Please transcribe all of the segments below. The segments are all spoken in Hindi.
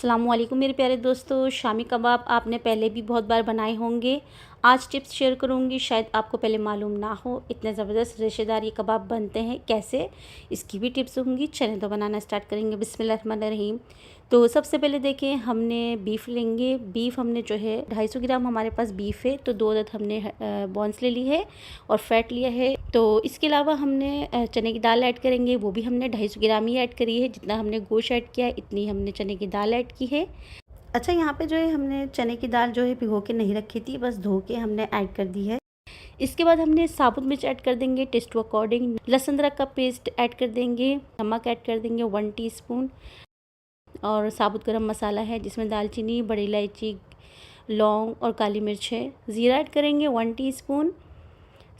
अस्सलाम वालेकुम मेरे प्यारे दोस्तों। शामी कबाब आपने पहले भी बहुत बार बनाए होंगे। आज टिप्स शेयर करूंगी, शायद आपको पहले मालूम ना हो। इतने ज़बरदस्त रेशेदार ये कबाब बनते हैं कैसे, इसकी भी टिप्स होंगी। चलें तो बनाना स्टार्ट करेंगे। बिस्मिल्लाहिर्रहमानिर्रहीम। तो सबसे पहले देखें, हमने बीफ लेंगे। बीफ हमने जो है 250 ग्राम हमारे पास बीफ है, तो 2 अदद हमने बॉन्स ले ली है और फैट लिया है। तो इसके अलावा हमने चने की दाल ऐड करेंगे, वो भी हमने 250 ग्राम ही ऐड करी है। जितना हमने गोश्त ऐड किया है इतनी हमने चने की दाल ऐड की है। अच्छा, यहाँ पे जो है हमने चने की दाल जो है भिगो के नहीं रखी थी, बस धो के हमने ऐड कर दी है। इसके बाद हमने साबुत मिर्च ऐड कर देंगे टेस्ट टू अकॉर्डिंग। लहसुन अदरक का पेस्ट ऐड कर देंगे। नमक ऐड कर देंगे 1 टीस्पून। और साबुत गरम मसाला है जिसमें दालचीनी, बड़ी इलायची, लौंग और काली मिर्च है। ज़ीरा ऐड करेंगे 1 टीस्पून।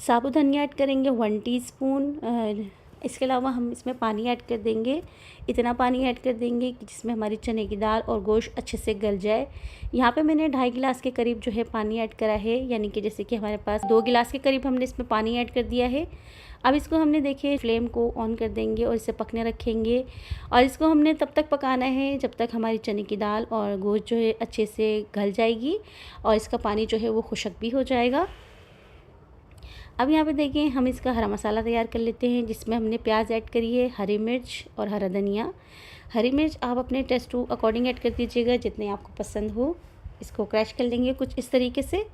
साबुत धनिया ऐड करेंगे 1 टीस्पून। इसके अलावा हम इसमें पानी ऐड कर देंगे। इतना पानी ऐड कर देंगे कि जिसमें हमारी चने की दाल और गोश्त अच्छे से गल जाए। यहाँ पे मैंने 2.5 गिलास के करीब जो है पानी ऐड करा है, यानी कि जैसे कि हमारे पास 2 गिलास के करीब हमने इसमें पानी ऐड कर दिया है। अब इसको हमने देखिए फ्लेम को ऑन कर देंगे और इसे पकने रखेंगे। और इसको हमने तब तक पकाना है जब तक हमारी चने की दाल और गोश्त जो है अच्छे से गल जाएगी और इसका पानी जो है वो खुश्क भी हो जाएगा। अब यहाँ पे देखें, हम इसका हरा मसाला तैयार कर लेते हैं, जिसमें हमने प्याज ऐड करी है, हरी मिर्च और हरा धनिया। हरी मिर्च आप अपने टेस्ट टू अकॉर्डिंग ऐड कर दीजिएगा, जितने आपको पसंद हो। इसको क्रश कर लेंगे कुछ इस तरीके से।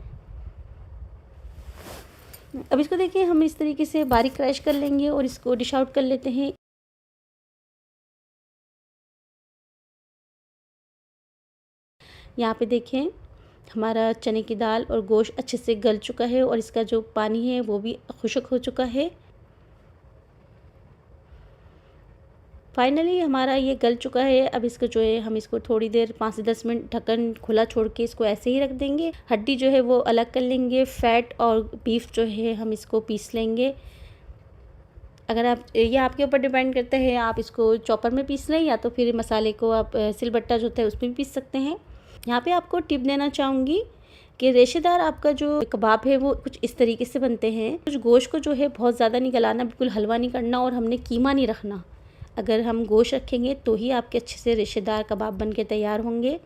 अब इसको देखिए, हम इस तरीके से बारीक क्रश कर लेंगे और इसको डिश आउट कर लेते हैं। यहाँ पे देखें, हमारा चने की दाल और गोश्त अच्छे से गल चुका है और इसका जो पानी है वो भी खुश्क हो चुका है। फाइनली हमारा ये गल चुका है। अब इसको जो है हम इसको थोड़ी देर 5 से 10 मिनट ढक्कन खुला छोड़ के इसको ऐसे ही रख देंगे। हड्डी जो है वो अलग कर लेंगे। फैट और बीफ जो है हम इसको पीस लेंगे। अगर आप, ये आपके ऊपर डिपेंड करता है, आप इसको चॉपर में पीस लें या तो फिर मसाले को आप सिलबट्टा जो होता है उसमें भी पीस सकते हैं। यहाँ पे आपको टिप देना चाहूँगी कि रेशेदार आपका जो कबाब है वो कुछ इस तरीके से बनते हैं। कुछ गोश्त को जो है बहुत ज़्यादा नहीं गलाना, बिल्कुल हलवा नहीं करना और हमने कीमा नहीं रखना। अगर हम गोश्त रखेंगे तो ही आपके अच्छे से रेशेदार कबाब बन के तैयार होंगे।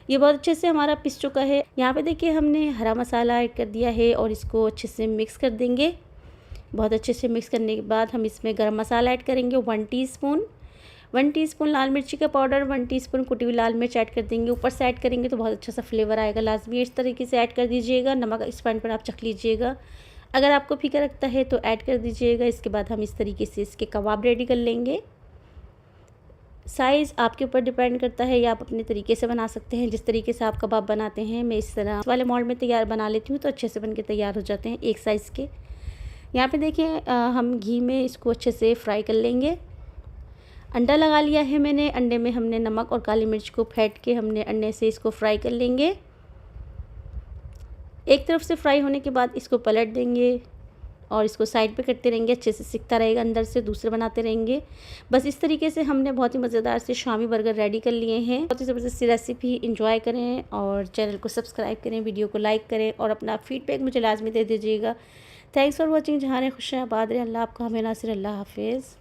ये बहुत अच्छे से हमारा पिस चुका है। यहाँ पे देखिए, हमने हरा मसाला ऐड कर दिया है और इसको अच्छे से मिक्स कर देंगे। बहुत अच्छे से मिक्स करने के बाद हम इसमें गरम मसाला ऐड करेंगे 1 टीस्पून। 1 टीस्पून लाल मिर्ची का पाउडर, 1 टीस्पून कुटी हुई लाल मिर्च ऐड कर देंगे। ऊपर से ऐड करेंगे तो बहुत अच्छा सा फ्लेवर आएगा। लाजमी इस तरीके से ऐड कर दीजिएगा। नमक इस पॉइंट पर आप चख लीजिएगा, अगर आपको फीका लगता है तो ऐड कर दीजिएगा। इसके बाद हम इस तरीके से इसके कबाब रेडी कर लेंगे। साइज़ आपके ऊपर डिपेंड करता है, या आप अपने तरीके से बना सकते हैं जिस तरीके से आप कबाब बनाते हैं। मैं इस तरह वाले मोल्ड में तैयार बना लेती हूँ तो अच्छे से बन के तैयार हो जाते हैं एक साइज़ के। यहाँ पे देखें, हम घी में इसको अच्छे से फ्राई कर लेंगे। अंडा लगा लिया है मैंने। अंडे में हमने नमक और काली मिर्च को फेंट के हमने अंडे से इसको फ्राई कर लेंगे। एक तरफ से फ्राई होने के बाद इसको पलट देंगे और इसको साइड पे करते रहेंगे, अच्छे से सिकता रहेगा अंदर से, दूसरे बनाते रहेंगे। बस इस तरीके से हमने बहुत ही मज़ेदार से शामी बर्गर रेडी कर लिए हैं। बहुत ही ज़बरदस्त रेसिपी इंजॉय करें और चैनल को सब्सक्राइब करें, वीडियो को लाइक करें और अपना फीडबैक मुझे लाजमी दे दीजिएगा। Thanks for watching. जहाँ खुश आबाद रहे, अल्लाह आपको हमें नासिर। अल्लाह हाफिज़।